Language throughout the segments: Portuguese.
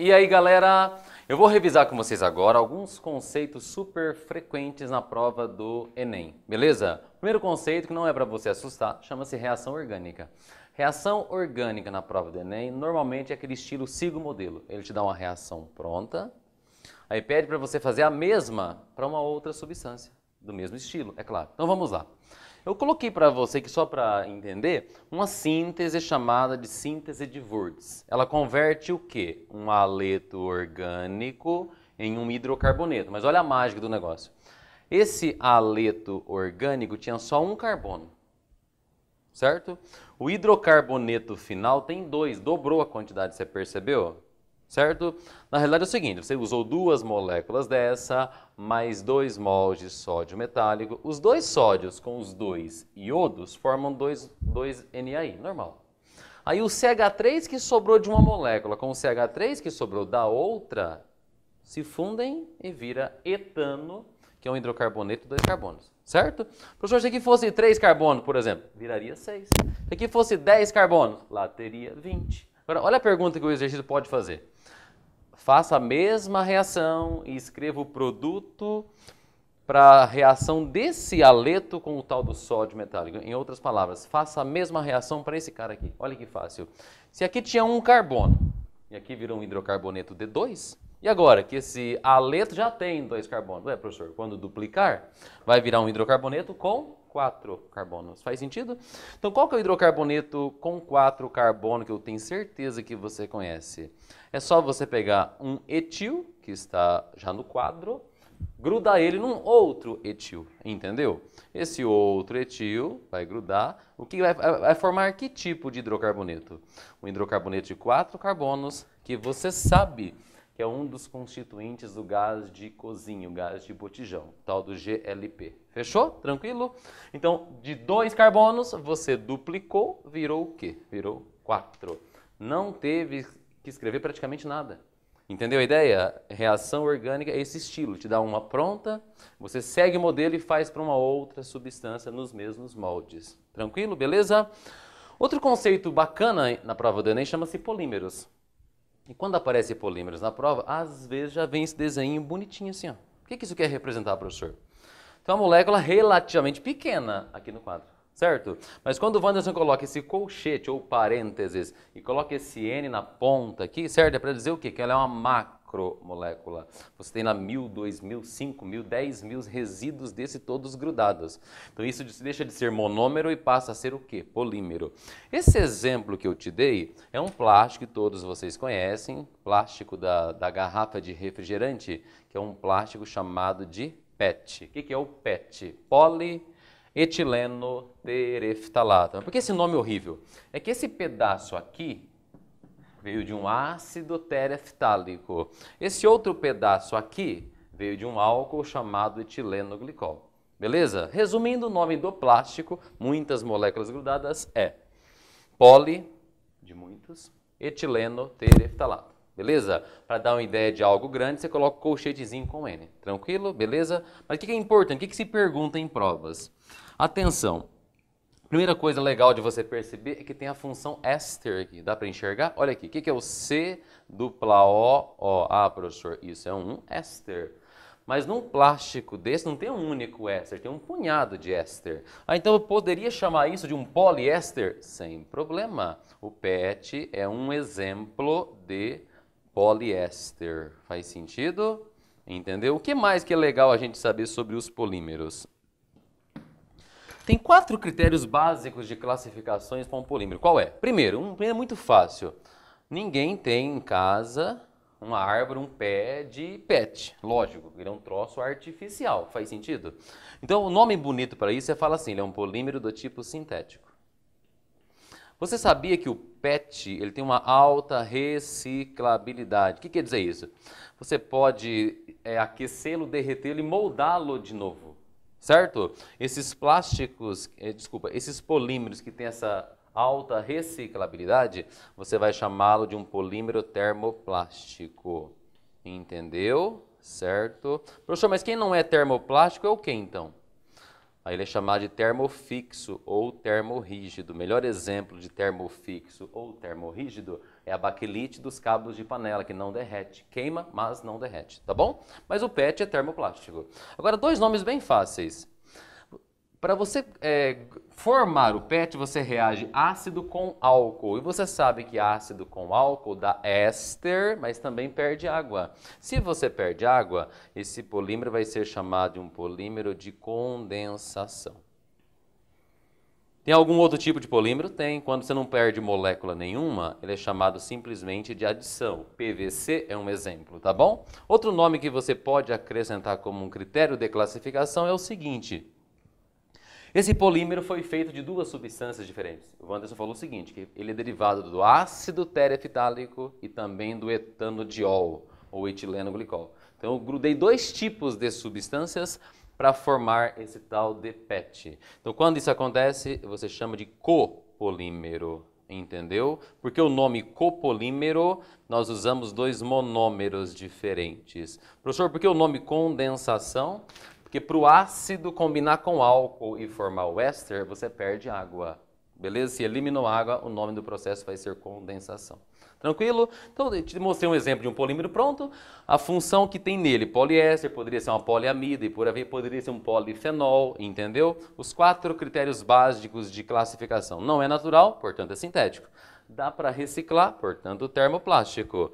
E aí, galera, eu vou revisar com vocês agora alguns conceitos super frequentes na prova do Enem, beleza? Primeiro conceito, que não é para você assustar, chama-se reação orgânica. Reação orgânica na prova do Enem, normalmente é aquele estilo siga o modelo. Ele te dá uma reação pronta, aí pede para você fazer a mesma para uma outra substância, do mesmo estilo, é claro. Então vamos lá. Eu coloquei para você, que só para entender, uma síntese chamada de síntese de Wurtz. Ela converte o quê? Um haleto orgânico em um hidrocarboneto. Mas olha a mágica do negócio. Esse haleto orgânico tinha só um carbono, certo? O hidrocarboneto final tem 2, dobrou a quantidade, você percebeu? Certo? Na realidade é o seguinte, você usou 2 moléculas dessa, mais 2 mols de sódio metálico. Os 2 sódios com os 2 iodos formam 2 NaI, normal. Aí o CH3 que sobrou de uma molécula com o CH3 que sobrou da outra, se fundem e vira etano, que é um hidrocarboneto de 2 carbonos. Certo? Professor, se aqui fosse 3 carbonos, por exemplo, viraria 6. Se aqui fosse 10 carbonos, lá teria 20. Agora, olha a pergunta que o exercício pode fazer. Faça a mesma reação e escreva o produto para a reação desse haleto com o tal do sódio metálico. Em outras palavras, faça a mesma reação para esse cara aqui. Olha que fácil. Se aqui tinha um carbono e aqui virou um hidrocarboneto de 2, e agora que esse haleto já tem 2 carbonos? Ué, professor, quando duplicar, vai virar um hidrocarboneto com 4 carbonos. Faz sentido? Então, qual que é o hidrocarboneto com 4 carbonos que eu tenho certeza que você conhece? É só você pegar um etil, que está já no quadro, grudar ele num outro etil, entendeu? Esse outro etil vai grudar. O que vai formar que tipo de hidrocarboneto? Um hidrocarboneto de 4 carbonos, que você sabe que é um dos constituintes do gás de cozinha, o gás de botijão, tal do GLP. Fechou? Tranquilo? Então, de 2 carbonos, você duplicou, virou o quê? Virou 4. Não teve que escrever praticamente nada. Entendeu a ideia? Reação orgânica é esse estilo, te dá uma pronta, você segue o modelo e faz para uma outra substância nos mesmos moldes. Tranquilo? Beleza? Outro conceito bacana na prova do Enem chama-se polímeros. E quando aparece polímeros na prova, às vezes já vem esse desenho bonitinho assim, ó. O que isso quer representar, professor? Então, uma molécula relativamente pequena aqui no quadro, certo? Mas quando o Wanderson coloca esse colchete ou parênteses e coloca esse N na ponta aqui, certo? É para dizer o quê? Que ela é uma macromolécula. Você tem lá 1.000, 2.000, 5.000, 10.000 resíduos desse todos grudados. Então isso deixa de ser monômero e passa a ser o quê? Polímero. Esse exemplo que eu te dei é um plástico que todos vocês conhecem, plástico da garrafa de refrigerante, que é um plástico chamado de PET. O que é o PET? Polietileno tereftalato. Por que esse nome horrível? É que esse pedaço aqui veio de um ácido tereftálico. Esse outro pedaço aqui veio de um álcool chamado etilenoglicol. Beleza? Resumindo, o nome do plástico, muitas moléculas grudadas, é poli, de muitos, etileno tereftalato. Beleza? Para dar uma ideia de algo grande, você coloca o colchetezinho com N. Tranquilo? Beleza? Mas o que é importante? O que se pergunta em provas? Atenção! Primeira coisa legal de você perceber é que tem a função éster aqui. Dá para enxergar? Olha aqui. O que é o C dupla O? Ah, professor, isso é um éster. Mas num plástico desse não tem um único éster, tem um punhado de éster. Ah, então eu poderia chamar isso de um poliéster? Sem problema. O PET é um exemplo de poliéster. Faz sentido? Entendeu? O que mais que é legal a gente saber sobre os polímeros? Tem 4 critérios básicos de classificações para um polímero. Qual é? Primeiro é muito fácil. Ninguém tem em casa uma árvore, um pé de PET. Lógico, ele é um troço artificial. Faz sentido? Então, o nome bonito para isso, você fala assim, ele é um polímero do tipo sintético. Você sabia que o PET ele tem uma alta reciclabilidade? O que quer dizer isso? Você pode aquecê-lo, derretê-lo e moldá-lo de novo, certo? Esses plásticos, esses polímeros que têm essa alta reciclabilidade, você vai chamá-lo de um polímero termoplástico. Entendeu? certo? Professor, mas quem não é termoplástico é o que então? Aí ele é chamado de termofixo ou termorrígido. O melhor exemplo de termofixo ou termorrígido é a baquelite dos cabos de panela, que não derrete. Queima, mas não derrete, tá bom? Mas o PET é termoplástico. Agora, dois nomes bem fáceis. Para você formar o PET, você reage ácido com álcool. E você sabe que ácido com álcool dá éster, mas também perde água. Se você perde água, esse polímero vai ser chamado de um polímero de condensação. Tem algum outro tipo de polímero? Tem. Quando você não perde molécula nenhuma, ele é chamado simplesmente de adição. PVC é um exemplo, tá bom? Outro nome que você pode acrescentar como um critério de classificação é o seguinte. Esse polímero foi feito de duas substâncias diferentes. O Wanderson falou o seguinte, que ele é derivado do ácido tereftálico e também do etanodiol, ou etileno glicol. Então eu grudei dois tipos de substâncias para formar esse tal de PET. Então quando isso acontece, você chama de copolímero, entendeu? Porque o nome copolímero, nós usamos dois monômeros diferentes. Professor, por que o nome condensação? Porque para o ácido combinar com álcool e formar o éster, você perde água. Beleza? Se eliminou água, o nome do processo vai ser condensação. Tranquilo? Então, eu te mostrei um exemplo de um polímero pronto. A função que tem nele, poliéster, poderia ser uma poliamida e por aí poderia ser um polifenol, entendeu? Os 4 critérios básicos de classificação. Não é natural, portanto é sintético. Dá para reciclar, portanto termoplástico.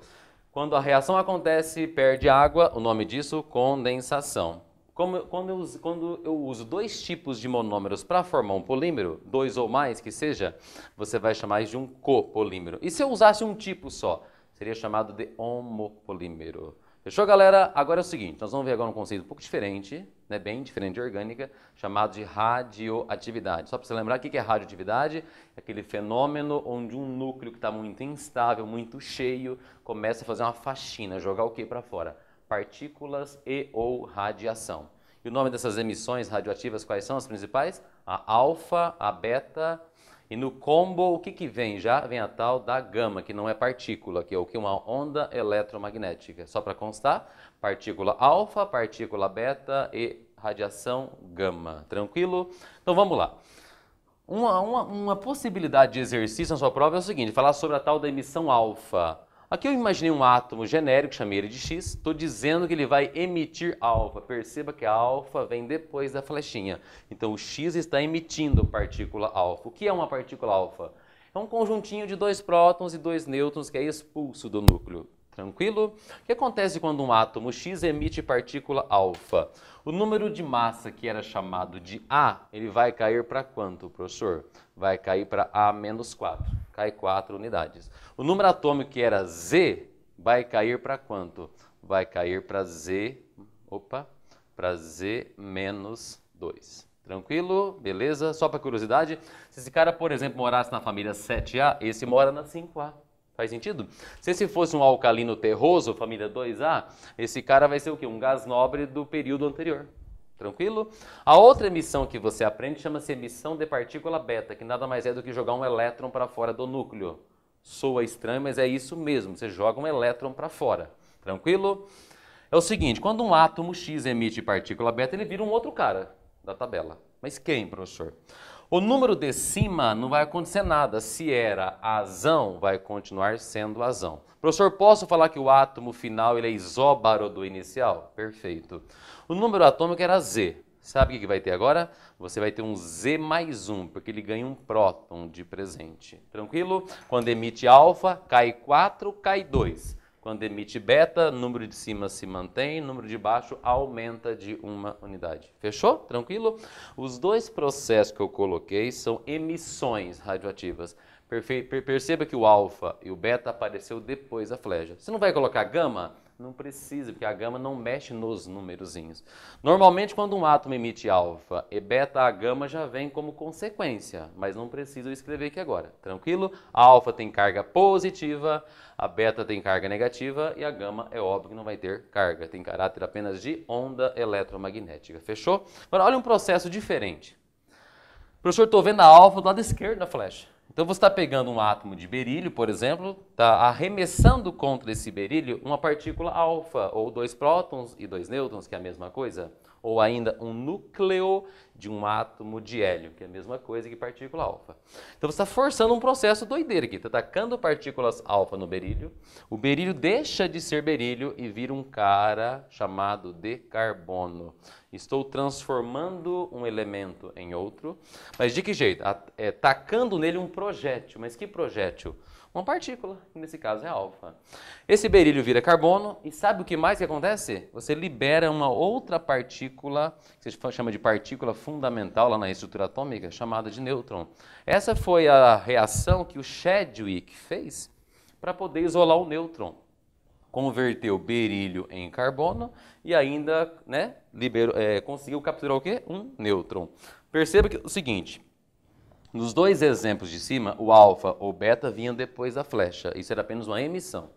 Quando a reação acontece, perde água, o nome disso, condensação. Quando eu uso dois tipos de monômeros para formar um polímero, 2 ou mais que seja, você vai chamar de um copolímero. E se eu usasse um tipo só, seria chamado de homopolímero. Fechou, galera? Agora é o seguinte, nós vamos ver agora um conceito um pouco diferente, né, bem diferente de orgânica, chamado de radioatividade. Só para você lembrar, o que é radioatividade? É aquele fenômeno onde um núcleo que está muito instável, muito cheio, começa a fazer uma faxina, jogar o que para fora? Partículas e ou radiação. E o nome dessas emissões radioativas, quais são as principais? A alfa, a beta, e no combo, o que vem? Já vem a tal da gama, que não é partícula, que é o que? Uma onda eletromagnética. Só para constar, partícula alfa, partícula beta e radiação gama. Tranquilo? Então vamos lá. Uma possibilidade de exercício na sua prova é o seguinte, falar sobre a tal da emissão alfa. Aqui eu imaginei um átomo genérico, chamei ele de X, estou dizendo que ele vai emitir alfa. Perceba que a alfa vem depois da flechinha. Então o X está emitindo partícula alfa. O que é uma partícula alfa? É um conjuntinho de 2 prótons e 2 nêutrons que é expulso do núcleo. Tranquilo? O que acontece quando um átomo X emite partícula alfa? O número de massa que era chamado de A, ele vai cair para quanto, professor? Vai cair para A-4. Cai 4 unidades. O número atômico que era Z, vai cair para quanto? Vai cair para Z, para Z-2. Tranquilo? Beleza? Só para curiosidade, se esse cara, por exemplo, morasse na família 7A, esse mora na 5A. Faz sentido? Se esse fosse um alcalino terroso, família 2A, esse cara vai ser o quê? Um gás nobre do período anterior. Tranquilo? A outra emissão que você aprende chama-se emissão de partícula beta, que nada mais é do que jogar um elétron para fora do núcleo. Soa estranho, mas é isso mesmo, você joga um elétron para fora. Tranquilo? É o seguinte, quando um átomo X emite partícula beta, ele vira um outro cara da tabela. Mas quem, professor? O número de cima não vai acontecer nada. Se era azão, vai continuar sendo azão. Professor, posso falar que o átomo final ele é isóbaro do inicial? Perfeito. O número atômico era Z. Sabe o que vai ter agora? Você vai ter um Z mais 1, porque ele ganha um próton de presente. Tranquilo? Quando emite alfa, cai 4, cai 2. Quando emite beta, número de cima se mantém, número de baixo aumenta de 1 unidade. Fechou? Tranquilo? Os dois processos que eu coloquei são emissões radioativas. Perceba que o alfa e o beta apareceu depois da flecha. Você não vai colocar gama? Não precisa, porque a gama não mexe nos numerozinhos. Normalmente, quando um átomo emite alfa e beta, a gama já vem como consequência, mas não preciso escrever aqui agora. Tranquilo? A alfa tem carga positiva, a beta tem carga negativa e a gama é óbvio que não vai ter carga, tem caráter apenas de onda eletromagnética. Fechou? Agora, olha um processo diferente. Professor, estou vendo a alfa do lado esquerdo da flecha. Então você está pegando um átomo de berílio, por exemplo, está arremessando contra esse berílio uma partícula alfa, ou 2 prótons e 2 nêutrons, que é a mesma coisa, ou ainda um núcleo de um átomo de hélio, que é a mesma coisa que partícula alfa. Então você está forçando um processo doideiro aqui, está atacando partículas alfa no berílio, o berílio deixa de ser berílio e vira um cara chamado de carbono. Estou transformando um elemento em outro, mas de que jeito? Tacando nele um projétil. Mas que projétil? Uma partícula, que nesse caso é alfa. Esse berílio vira carbono e sabe o que mais que acontece? Você libera uma outra partícula, que se chama de partícula fundamental lá na estrutura atômica, chamada de nêutron. Essa foi a reação que o Chadwick fez para poder isolar o nêutron. Converteu berílio em carbono e ainda, né, conseguiu capturar o quê? Um nêutron. Perceba que o seguinte, nos dois exemplos de cima, o alfa ou beta vinham depois da flecha. Isso era apenas uma emissão.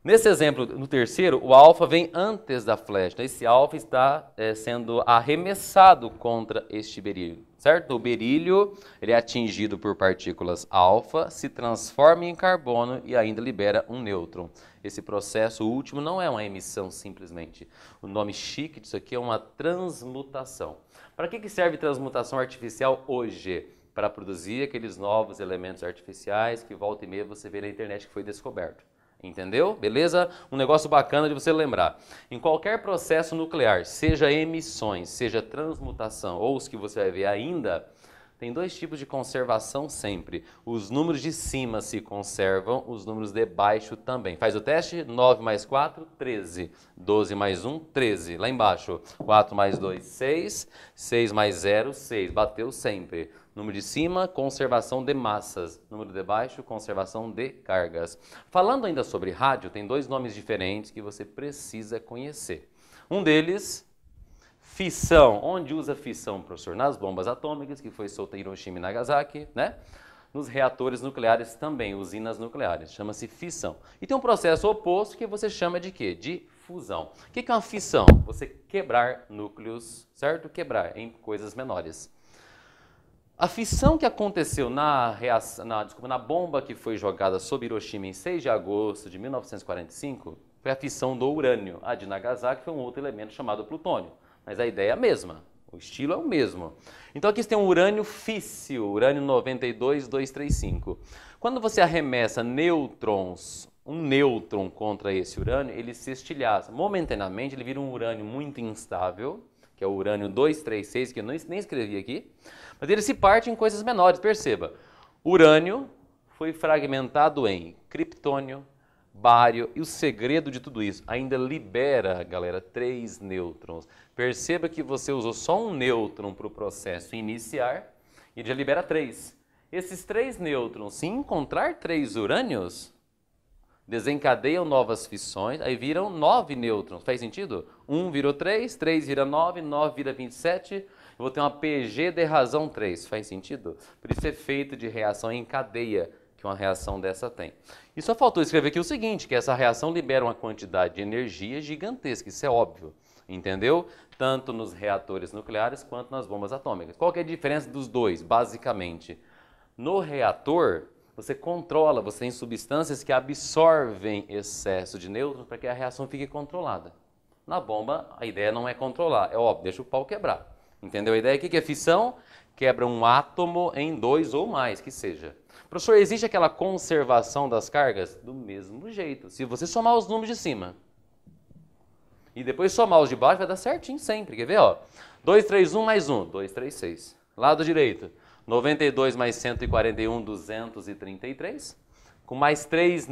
Nesse exemplo, no terceiro, o alfa vem antes da flecha. Esse alfa está sendo arremessado contra este berílio, certo? O berílio ele é atingido por partículas alfa, se transforma em carbono e ainda libera um nêutron. Esse processo último não é uma emissão simplesmente. O nome chique disso aqui é uma transmutação. Para que serve transmutação artificial hoje? Para produzir aqueles novos elementos artificiais que volta e meia você vê na internet que foi descoberto. Entendeu? Beleza? Um negócio bacana de você lembrar. Em qualquer processo nuclear, seja emissões, seja transmutação ou os que você vai ver ainda, tem dois tipos de conservação sempre. Os números de cima se conservam, os números de baixo também. Faz o teste, 9 mais 4, 13. 12 mais 1, 13. Lá embaixo, 4 mais 2, 6. 6 mais 0, 6. Bateu sempre. Número de cima, conservação de massas. Número de baixo, conservação de cargas. Falando ainda sobre rádio, tem dois nomes diferentes que você precisa conhecer. Um deles, fissão. Onde usa fissão, professor? Nas bombas atômicas, que foi solta em Hiroshima e Nagasaki, né? Nos reatores nucleares também, usinas nucleares. Chama-se fissão. E tem um processo oposto que você chama de quê? De fusão. O que é uma fissão? Você quebrar núcleos, certo? Quebrar em coisas menores. A fissão que aconteceu na bomba que foi jogada sobre Hiroshima em 6 de agosto de 1945 foi a fissão do urânio. A de Nagasaki foi um outro elemento chamado plutônio. Mas a ideia é a mesma, o estilo é o mesmo. Então aqui você tem um urânio físsil, urânio 92235. Quando você arremessa nêutrons, um nêutron contra esse urânio, ele se estilhaça. Momentaneamente ele vira um urânio muito instável, que é o urânio 236, que eu nem escrevi aqui, mas ele se parte em coisas menores, perceba. Urânio foi fragmentado em criptônio, bário, e o segredo de tudo isso, ainda libera, galera, 3 nêutrons. Perceba que você usou só um nêutron para o processo iniciar, e já libera 3. Esses 3 nêutrons, se encontrar 3 urânios, desencadeiam novas fissões, aí viram 9 nêutrons. Faz sentido? 1 virou 3, 3 vira 9, 9 vira 27. Eu vou ter uma PG de razão 3. Faz sentido? Por isso é feito de reação em cadeia que uma reação dessa tem. E só faltou escrever aqui o seguinte, que essa reação libera uma quantidade de energia gigantesca. Isso é óbvio. Entendeu? Tanto nos reatores nucleares quanto nas bombas atômicas. Qual que é a diferença dos dois, basicamente? No reator, você controla, você tem substâncias que absorvem excesso de nêutrons para que a reação fique controlada. Na bomba, a ideia não é controlar, é óbvio, deixa o pau quebrar. Entendeu a ideia? O que é fissão? Quebra um átomo em 2 ou mais, que seja. Professor, existe aquela conservação das cargas? Do mesmo jeito. Se você somar os números de cima e depois somar os de baixo, vai dar certinho sempre. Quer ver? Ó? 2, 3, 1 mais 1, 2, 3, 6. Lado direito. 92 mais 141, 233. Com mais 3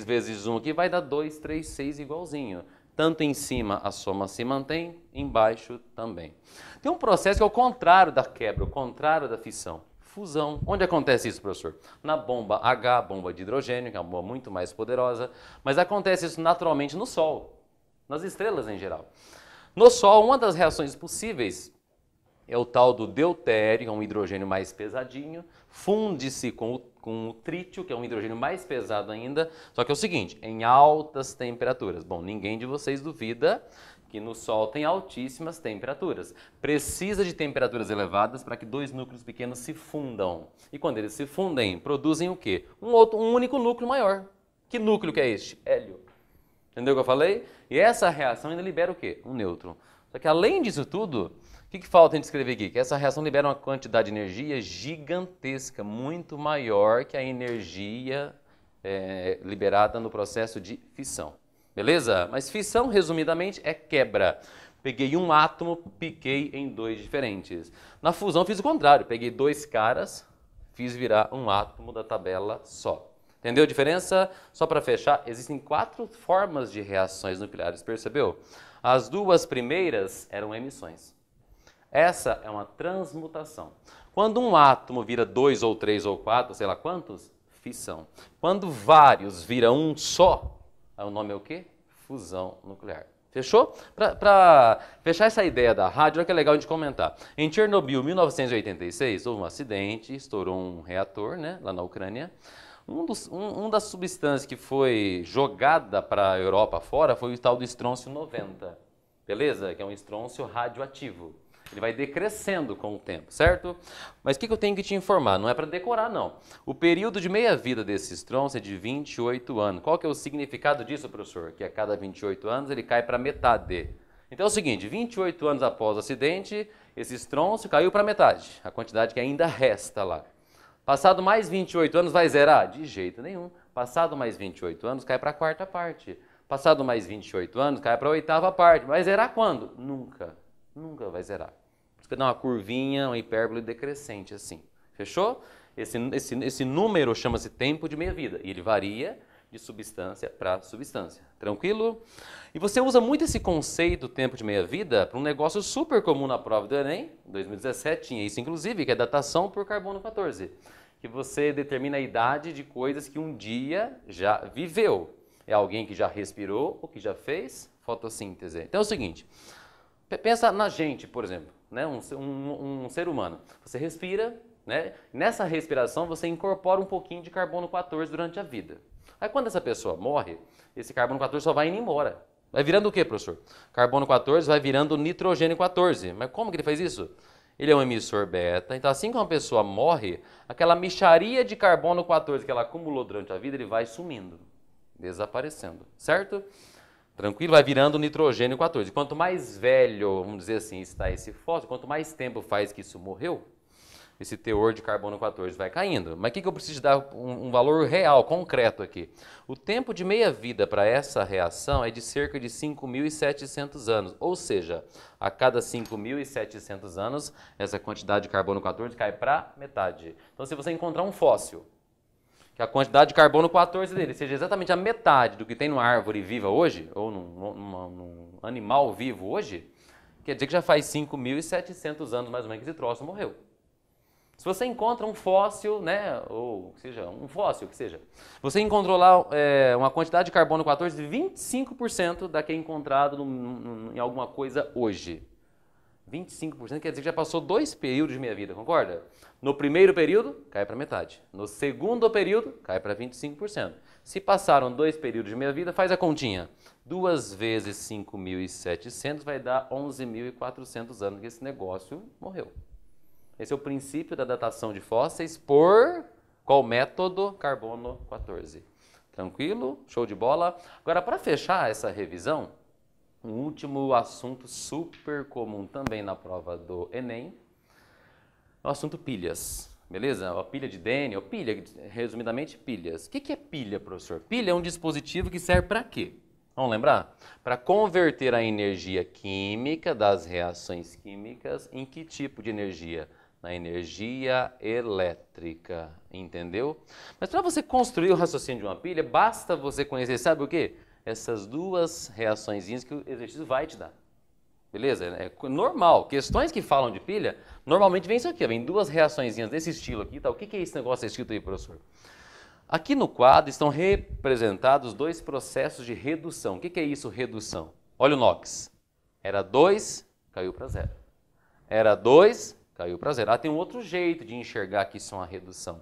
vezes 1 aqui, vai dar 2, 3, 6 igualzinho. Tanto em cima a soma se mantém, embaixo também. Tem um processo que é o contrário da quebra, o contrário da fissão. Fusão. Onde acontece isso, professor? Na bomba H, bomba de hidrogênio, que é uma bomba muito mais poderosa. Mas acontece isso naturalmente no Sol, nas estrelas em geral. No Sol, uma das reações possíveis é o tal do deutério, que é um hidrogênio mais pesadinho, funde-se com o trítio, que é um hidrogênio mais pesado ainda, só que é o seguinte, em altas temperaturas. Bom, ninguém de vocês duvida Que no Sol tem altíssimas temperaturas. Precisa de temperaturas elevadas para que dois núcleos pequenos se fundam. E quando eles se fundem, produzem o quê? Um único núcleo maior. Que núcleo que é este? Hélio. Entendeu o que eu falei? E essa reação ainda libera o quê? Um nêutron. Só que além disso tudo, o que falta a gente escrever aqui? Que essa reação libera uma quantidade de energia gigantesca, muito maior que a energia liberada no processo de fissão. Beleza? Mas fissão, resumidamente, é quebra. Peguei um átomo, piquei em dois diferentes. Na fusão fiz o contrário. Peguei dois caras, fiz virar um átomo da tabela só. Entendeu a diferença? Só para fechar, existem 4 formas de reações nucleares, percebeu? As duas primeiras eram emissões. Essa é uma transmutação. Quando um átomo vira 2 ou 3 ou 4, sei lá quantos, fissão. Quando vários viram um só, o nome é o quê? Fusão nuclear. Fechou? Para fechar essa ideia da rádio, olha que é legal a gente comentar. Em Chernobyl, 1986, houve um acidente, estourou um reator, né, lá na Ucrânia. Um das substâncias que foi jogada para a Europa fora foi o tal do estrôncio 90, beleza? Que é um estrôncio radioativo. Ele vai decrescendo com o tempo, certo? Mas o que eu tenho que te informar? Não é para decorar, não. O período de meia-vida desse estrôncio é de 28 anos. Qual que é o significado disso, professor? Que a cada 28 anos ele cai para metade. Então é o seguinte, 28 anos após o acidente, esse estrôncio caiu para metade, a quantidade que ainda resta lá. Passado mais 28 anos vai zerar? De jeito nenhum. Passado mais 28 anos cai para a quarta parte. Passado mais 28 anos cai para a oitava parte. Vai zerar quando? Nunca. Nunca vai zerar. Por isso que dá uma curvinha, uma hipérbole decrescente assim. Fechou? Esse número chama-se tempo de meia-vida. E ele varia de substância para substância. Tranquilo? E você usa muito esse conceito, tempo de meia-vida, para um negócio super comum na prova do Enem. Em 2017 tinha isso, inclusive, que é datação por carbono 14. Que você determina a idade de coisas que um dia já viveu. É alguém que já respirou ou que já fez fotossíntese. Então é o seguinte, pensa na gente, por exemplo, né? um ser humano. Você respira, né? Nessa respiração você incorpora um pouquinho de carbono 14 durante a vida. Aí quando essa pessoa morre, esse carbono 14 só vai indo embora. Vai virando o quê, professor? Carbono 14 vai virando nitrogênio 14. Mas como que ele faz isso? Ele é um emissor beta, então assim que uma pessoa morre, aquela mixaria de carbono 14 que ela acumulou durante a vida, ele vai sumindo, desaparecendo, certo? Tranquilo? Vai virando nitrogênio 14. Quanto mais velho, vamos dizer assim, está esse fósforo, quanto mais tempo faz que isso morreu, esse teor de carbono 14 vai caindo. Mas o que eu preciso dar um valor real, concreto aqui? O tempo de meia-vida para essa reação é de cerca de 5.700 anos. Ou seja, a cada 5.700 anos, essa quantidade de carbono 14 cai para metade. Então, se você encontrar um fóssil, que a quantidade de carbono 14 dele seja exatamente a metade do que tem numa árvore viva hoje, ou num animal vivo hoje, quer dizer que já faz 5.700 anos mais ou menos que esse troço morreu. Se você encontra um fóssil, né, ou seja, um fóssil que seja, você encontrou lá uma quantidade de carbono 14 de 25% da que é encontrado em alguma coisa hoje. 25% quer dizer que já passou 2 períodos de minha vida, concorda? No primeiro período, cai para metade. No segundo período, cai para 25%. Se passaram 2 períodos de minha vida, faz a continha. 2 vezes 5.700 vai dar 11.400 anos que esse negócio morreu. Esse é o princípio da datação de fósseis por qual método? Carbono 14. Tranquilo? Show de bola? Agora, para fechar essa revisão, um último assunto super comum também na prova do Enem, é o assunto pilhas. Beleza? A pilha de Denney, ou pilha, resumidamente, pilhas. O que é pilha, professor? Pilha é um dispositivo que serve para quê? Vamos lembrar? Para converter a energia química das reações químicas em que tipo de energia? Na energia elétrica, entendeu? Mas para você construir o raciocínio de uma pilha, basta você conhecer, sabe o quê? Essas duas reaçõezinhas que o exercício vai te dar. Beleza? É normal. Questões que falam de pilha, normalmente vem isso aqui, vem 2 reaçõezinhas desse estilo aqui. Tá? O que é esse negócio escrito aí, professor? Aqui no quadro estão representados 2 processos de redução. O que é isso, redução? Olha o NOx. Era 2, caiu para 0. Era 2, caiu para 0. Ah, tem um outro jeito de enxergar que isso é uma redução.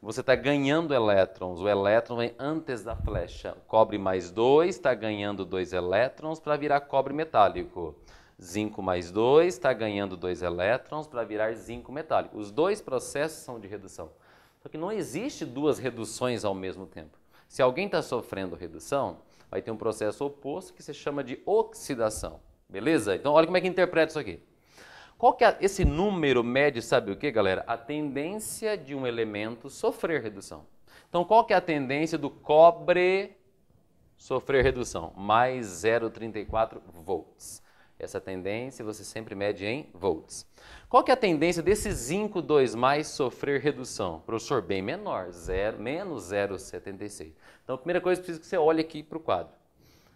você está ganhando elétrons. O elétron vem antes da flecha. Cobre mais 2 está ganhando 2 elétrons para virar cobre metálico. Zinco mais 2 está ganhando 2 elétrons para virar zinco metálico. Os dois processos são de redução. Só que não existe duas reduções ao mesmo tempo. Se alguém está sofrendo redução, vai ter um processo oposto que se chama de oxidação. Beleza? Então, olha como é que interpreta isso aqui. Qual que é esse número mede, sabe o que, galera? A tendência de um elemento sofrer redução. Então, qual que é a tendência do cobre sofrer redução? Mais 0,34 volts. Essa tendência você sempre mede em volts. Qual que é a tendência desse zinco 2+ sofrer redução? Professor, bem menor, menos 0,76. Então, a primeira coisa, precisa que você olhe aqui para o quadro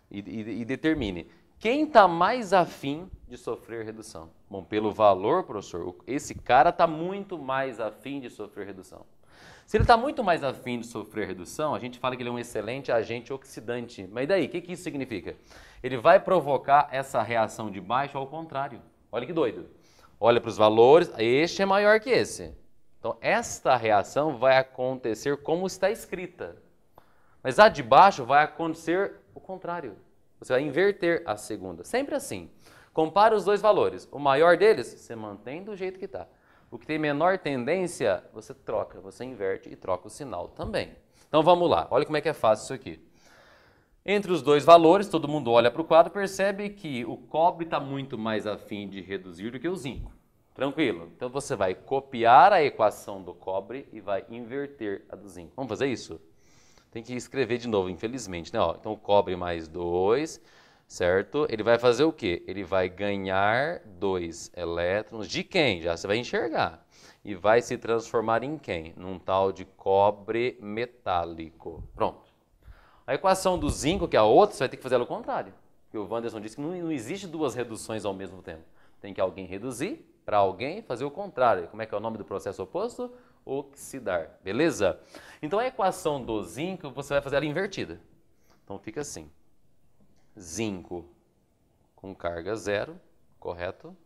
e determine. Quem está mais afim de sofrer redução? Bom, pelo valor, professor, esse cara está muito mais afim de sofrer redução. Se ele está muito mais afim de sofrer redução, a gente fala que ele é um excelente agente oxidante. Mas daí, o que isso significa? Ele vai provocar essa reação de baixo ao contrário. Olha que doido. Olha para os valores, este é maior que esse. Então, esta reação vai acontecer como está escrita. Mas a de baixo vai acontecer o contrário. Você vai inverter a segunda. Sempre assim. Compara os dois valores. O maior deles, você mantém do jeito que está. O que tem menor tendência, você troca, você inverte e troca o sinal também. Então vamos lá, olha como é que é fácil isso aqui. Entre os dois valores, todo mundo olha para o quadro e percebe que o cobre está muito mais afim de reduzir do que o zinco. Tranquilo? Então você vai copiar a equação do cobre e vai inverter a do zinco. Vamos fazer isso? Tem que escrever de novo, infelizmente, né? Ó, então, cobre mais 2, certo? Ele vai fazer o quê? Ele vai ganhar 2 elétrons de quem? Já você vai enxergar. E vai se transformar em quem? Num tal de cobre metálico. Pronto. A equação do zinco, que é a outra, você vai ter que fazer ao contrário. Porque o Wanderson disse que não existe duas reduções ao mesmo tempo. Tem que alguém reduzir para alguém fazer o contrário. Como é que é o nome do processo oposto? Oxidar, beleza? Então a equação do zinco, você vai fazer ela invertida. Então fica assim. Zinco com carga 0, correto?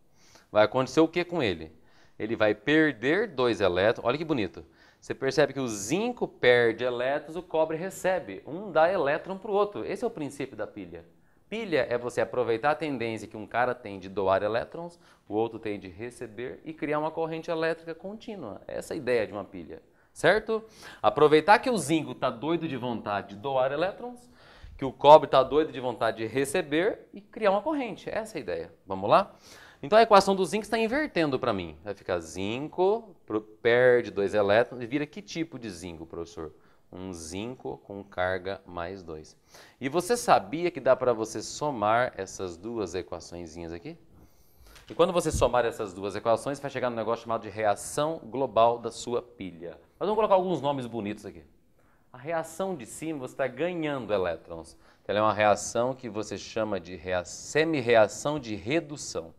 Vai acontecer o que com ele? Ele vai perder 2 elétrons. Olha que bonito. Você percebe que o zinco perde elétrons, o cobre recebe. Um dá elétron para o outro. Esse é o princípio da pilha. Pilha é você aproveitar a tendência que um cara tem de doar elétrons, o outro tem de receber e criar uma corrente elétrica contínua. Essa é a ideia de uma pilha, certo? Aproveitar que o zinco está doido de vontade de doar elétrons, que o cobre está doido de vontade de receber e criar uma corrente. Essa é a ideia. Vamos lá? Então a equação do zinco está invertendo para mim. Vai ficar zinco, perde 2 elétrons e vira que tipo de zinco, professor? Um zinco com carga mais 2. E você sabia que dá para você somar essas duas equaçõezinhas aqui? E quando você somar essas duas equações, vai chegar num negócio chamado de reação global da sua pilha. Mas vamos colocar alguns nomes bonitos aqui. A reação de cima, você está ganhando elétrons. Ela é uma reação que você chama de semi-reação de redução.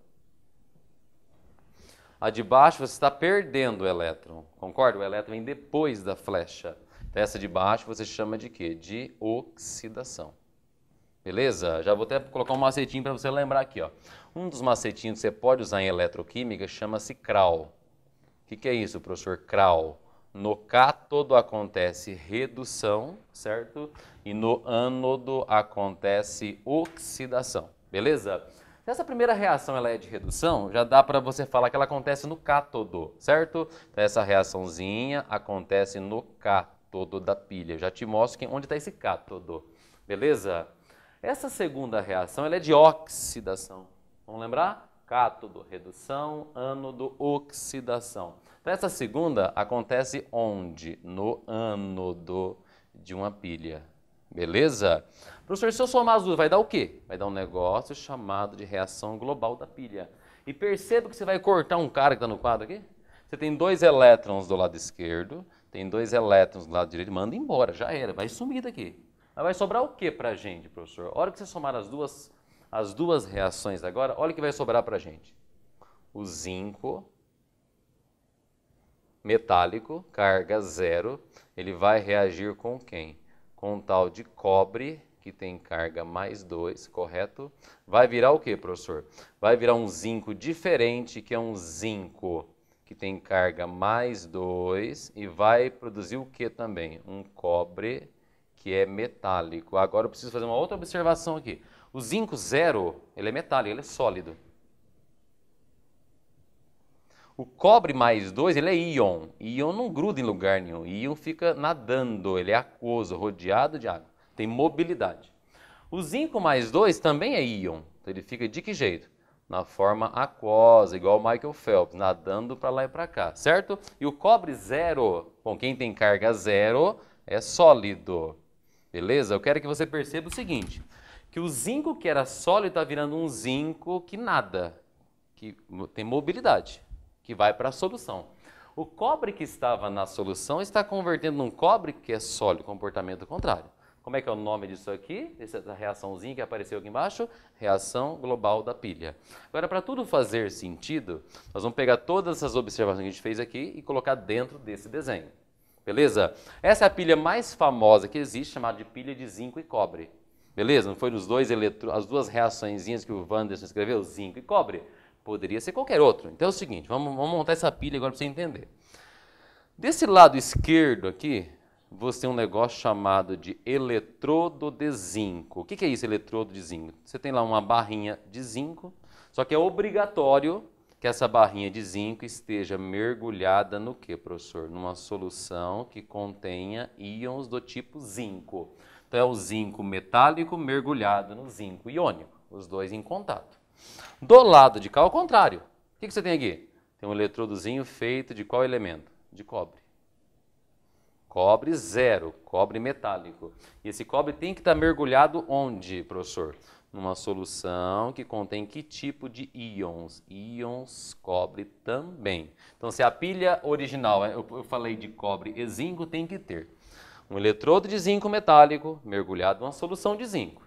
A de baixo, você está perdendo elétron. Concorda? O elétron vem depois da flecha. Então, essa de baixo você chama de quê? De oxidação. Beleza? Já vou até colocar um macetinho para você lembrar aqui. Ó. Um dos macetinhos que você pode usar em eletroquímica chama-se CRAL. O que é isso, professor? CRAL. No cátodo acontece redução, certo? E no ânodo acontece oxidação. Beleza? Se essa primeira reação ela é de redução, já dá para você falar que ela acontece no cátodo, certo? Então, essa reaçãozinha acontece no cátodo da pilha. Eu já te mostro onde está esse cátodo, beleza? Essa segunda reação ela é de oxidação. Vamos lembrar? Cátodo, redução, ânodo, oxidação. Então, essa segunda acontece onde? No ânodo de uma pilha. Beleza? Professor, se eu somar as duas, vai dar o quê? Vai dar um negócio chamado de reação global da pilha. E perceba que você vai cortar um cara que está no quadro aqui. Você tem 2 elétrons do lado esquerdo, tem 2 elétrons do lado direito, manda embora, já era, vai sumir daqui. Mas vai sobrar o que para a gente, professor? A hora que você somar as duas reações agora, olha o que vai sobrar para a gente. O zinco metálico, carga 0, ele vai reagir com quem? Com um tal de cobre, que tem carga mais 2, correto? Vai virar o que, professor? Vai virar um zinco diferente, que é um zinco que tem carga mais 2 e vai produzir o que também? Um cobre que é metálico. Agora eu preciso fazer uma outra observação aqui. O zinco 0, ele é metálico, ele é sólido. O cobre mais 2, ele é íon. Íon não gruda em lugar nenhum. Íon fica nadando, ele é aquoso, rodeado de água. Tem mobilidade. O zinco mais 2 também é íon. Então ele fica de que jeito? Na forma aquosa, igual o Michael Phelps, nadando para lá e para cá, certo? E o cobre 0, bom, quem tem carga 0 é sólido. Beleza? Eu quero que você perceba o seguinte, que o zinco que era sólido está virando um zinco que nada, que tem mobilidade, que vai para a solução. O cobre que estava na solução está convertendo num cobre que é sólido, comportamento contrário. Como é que é o nome disso aqui? Essa reaçãozinha que apareceu aqui embaixo? Reação global da pilha. Agora, para tudo fazer sentido, nós vamos pegar todas essas observações que a gente fez aqui e colocar dentro desse desenho. Beleza? Essa é a pilha mais famosa que existe, chamada de pilha de zinco e cobre. Beleza? Não foi nos dois as duas reaçõezinhas que o Wanderson escreveu? Zinco e cobre? Poderia ser qualquer outro. Então é o seguinte, vamos montar essa pilha agora para você entender. Desse lado esquerdo aqui, você tem um negócio chamado de eletrodo de zinco. O que é isso, eletrodo de zinco? Você tem lá uma barrinha de zinco, só que é obrigatório que essa barrinha de zinco esteja mergulhada no que, professor? Numa solução que contenha íons do tipo zinco. Então é o zinco metálico mergulhado no zinco iônico, os dois em contato. Do lado de cá, ao contrário. O que você tem aqui? Tem um eletrodozinho feito de qual elemento? De cobre. Cobre 0, cobre metálico. E esse cobre tem que estar mergulhado onde, professor? Numa solução que contém que tipo de íons? Íons cobre também. Então, se a pilha original, eu falei de cobre e zinco, tem que ter um eletrodo de zinco metálico mergulhado numa solução de zinco.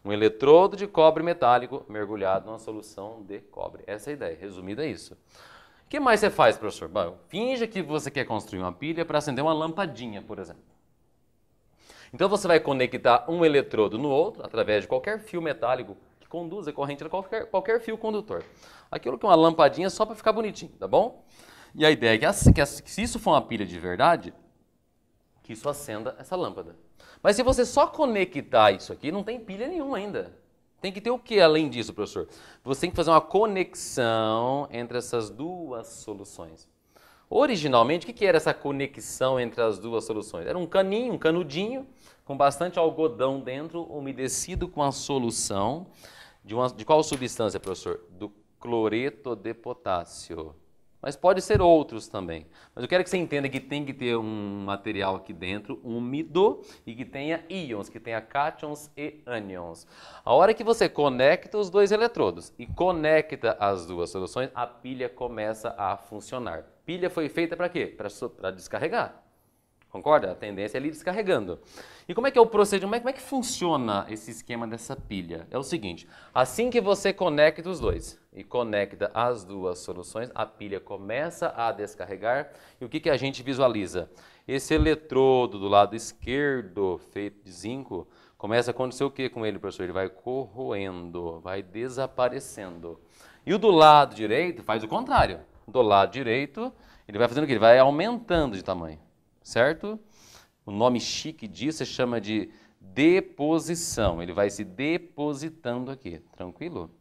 Um eletrodo de cobre metálico mergulhado numa solução de cobre. Essa é a ideia. Resumido é isso. O que mais você faz, professor? Bom, finja que você quer construir uma pilha para acender uma lampadinha, por exemplo. Então você vai conectar um eletrodo no outro através de qualquer fio metálico que conduza corrente a qualquer fio condutor. Aquilo que é uma lampadinha só para ficar bonitinho, tá bom? E a ideia é que se isso for uma pilha de verdade, que isso acenda essa lâmpada. Mas se você só conectar isso aqui, não tem pilha nenhuma ainda. Tem que ter o que além disso, professor? Você tem que fazer uma conexão entre essas duas soluções. Originalmente, o que era essa conexão entre as duas soluções? Era um caninho, um canudinho, com bastante algodão dentro, umedecido com a solução de qual substância, professor? Do cloreto de potássio. Mas pode ser outros também. Mas eu quero que você entenda que tem que ter um material aqui dentro úmido e que tenha íons, que tenha cátions e ânions. A hora que você conecta os dois eletrodos e conecta as duas soluções, a pilha começa a funcionar. Pilha foi feita para quê? Para descarregar. Concorda? A tendência é ele descarregando. E como é que é o procedimento? Como é que funciona esse esquema dessa pilha? É o seguinte, assim que você conecta os dois e conecta as duas soluções, a pilha começa a descarregar. E o que a gente visualiza? Esse eletrodo do lado esquerdo, feito de zinco, começa a acontecer o que com ele, professor? Ele vai corroendo, vai desaparecendo. E o do lado direito faz o contrário. Do lado direito, ele vai fazendo o quê? Ele vai aumentando de tamanho. Certo? O nome chique disso se chama de deposição. Ele vai se depositando aqui, tranquilo?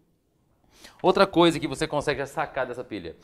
Outra coisa que você consegue sacar dessa pilha.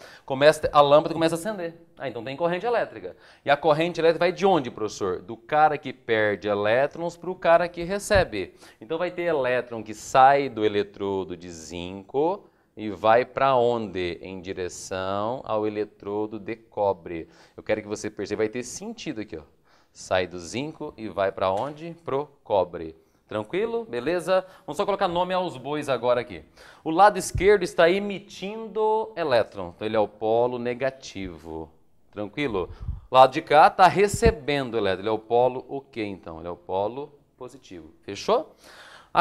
A lâmpada começa a acender. Então tem corrente elétrica. E a corrente elétrica vai de onde, professor? Do cara que perde elétrons para o cara que recebe. Então vai ter elétron que sai do eletrodo de zinco e vai para onde? Em direção ao eletrodo de cobre. Eu quero que você perceba, vai ter sentido aqui, ó. Sai do zinco e vai para onde? Pro cobre. Tranquilo? Beleza? Vamos só colocar nome aos bois agora aqui. O lado esquerdo está emitindo elétron, então ele é o polo negativo. Tranquilo? O lado de cá está recebendo elétron, ele é o polo o quê então? Ele é o polo positivo. Fechou?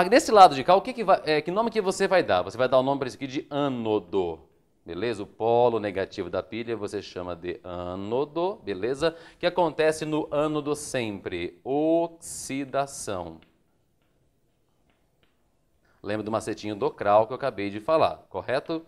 Desse lado de cá, que nome que você vai dar? Você vai dar o nome para isso aqui de ânodo, beleza? O polo negativo da pilha você chama de ânodo, beleza? O que acontece no ânodo sempre? Oxidação. Lembra do macetinho do Kral que eu acabei de falar, correto?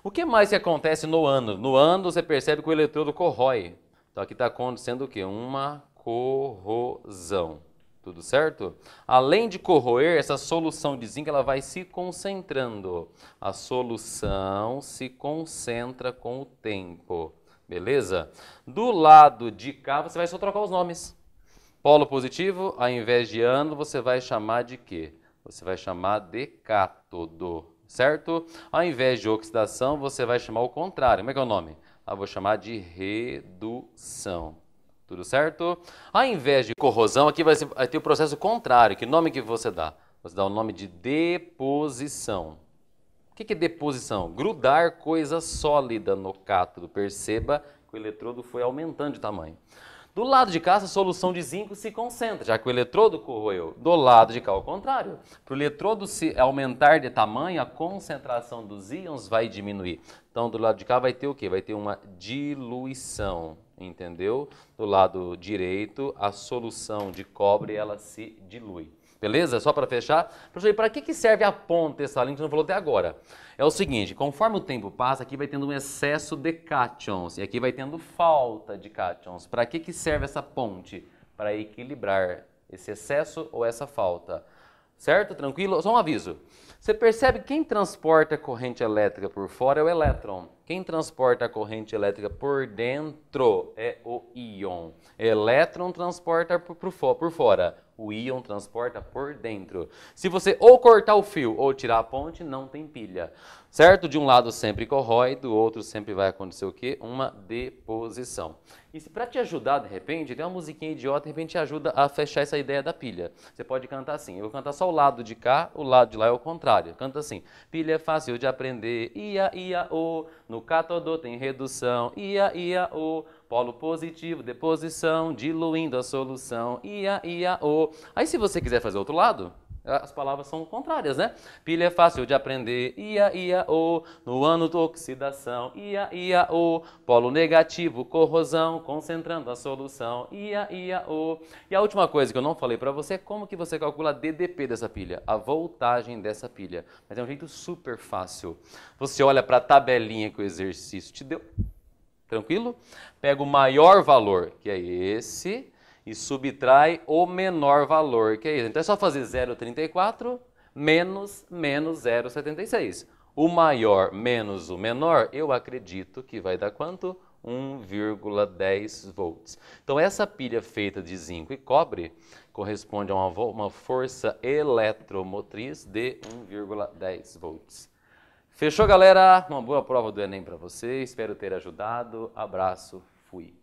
O que mais que acontece no ânodo? No ânodo você percebe que o eletrodo corrói. Então aqui está acontecendo o quê? Uma corrosão. Tudo certo? Além de corroer, essa solução de zinco ela vai se concentrando. A solução se concentra com o tempo. Beleza? Do lado de cá você vai só trocar os nomes. Polo positivo, ao invés de ânodo, você vai chamar de quê? Você vai chamar de cátodo, certo? Ao invés de oxidação, você vai chamar o contrário. Como é que é o nome? Eu vou chamar de redução. Tudo certo? Ao invés de corrosão, aqui vai ter o processo contrário. Que nome que você dá? Você dá o nome de deposição. O que é deposição? Grudar coisa sólida no cátodo. Perceba que o eletrodo foi aumentando de tamanho. Do lado de cá, essa solução de zinco se concentra, já que o eletrodo corroeu. Do lado de cá, ao contrário. Para o eletrodo se aumentar de tamanho, a concentração dos íons vai diminuir. Então, do lado de cá vai ter o quê? Vai ter uma diluição, entendeu? Do lado direito, a solução de cobre, ela se dilui. Beleza? Só para fechar. Professor, para que serve a ponte essa linha que a gente não falou até agora? É o seguinte, conforme o tempo passa, aqui vai tendo um excesso de cátions e aqui vai tendo falta de cátions. Para que serve essa ponte? Para equilibrar esse excesso ou essa falta. Certo? Tranquilo? Só um aviso. Você percebe que quem transporta a corrente elétrica por fora é o elétron. Quem transporta a corrente elétrica por dentro é o íon. Elétron transporta por fora. O íon transporta por dentro. Se você ou cortar o fio ou tirar a ponte, não tem pilha. Certo? De um lado sempre corrói, do outro sempre vai acontecer o quê? Uma deposição. E se para te ajudar, de repente, tem uma musiquinha idiota, de repente te ajuda a fechar essa ideia da pilha. Você pode cantar assim. Eu vou cantar só o lado de cá, o lado de lá é o contrário. Canta assim. Pilha é fácil de aprender. Ia, ia, o. No cátodo tem redução. Ia, ia, o. Polo positivo, deposição, diluindo a solução. Ia, ia, o. Aí se você quiser fazer outro lado, as palavras são contrárias, né? Pilha é fácil de aprender. Ia, ia, o. No ânodo, oxidação. Ia, ia, o. Polo negativo, corrosão, concentrando a solução. Ia, ia, o. E a última coisa que eu não falei para você é como que você calcula a DDP dessa pilha, a voltagem dessa pilha. Mas é um jeito super fácil. Você olha para a tabelinha que o exercício te deu. Tranquilo? Pega o maior valor, que é esse, e subtrai o menor valor, que é esse. Então é só fazer 0,34 menos 0,76. O maior menos o menor, eu acredito que vai dar quanto? 1,10 volts. Então essa pilha feita de zinco e cobre corresponde a uma força eletromotriz de 1,10 volts. Fechou, galera? Uma boa prova do Enem para você. Espero ter ajudado. Abraço. Fui.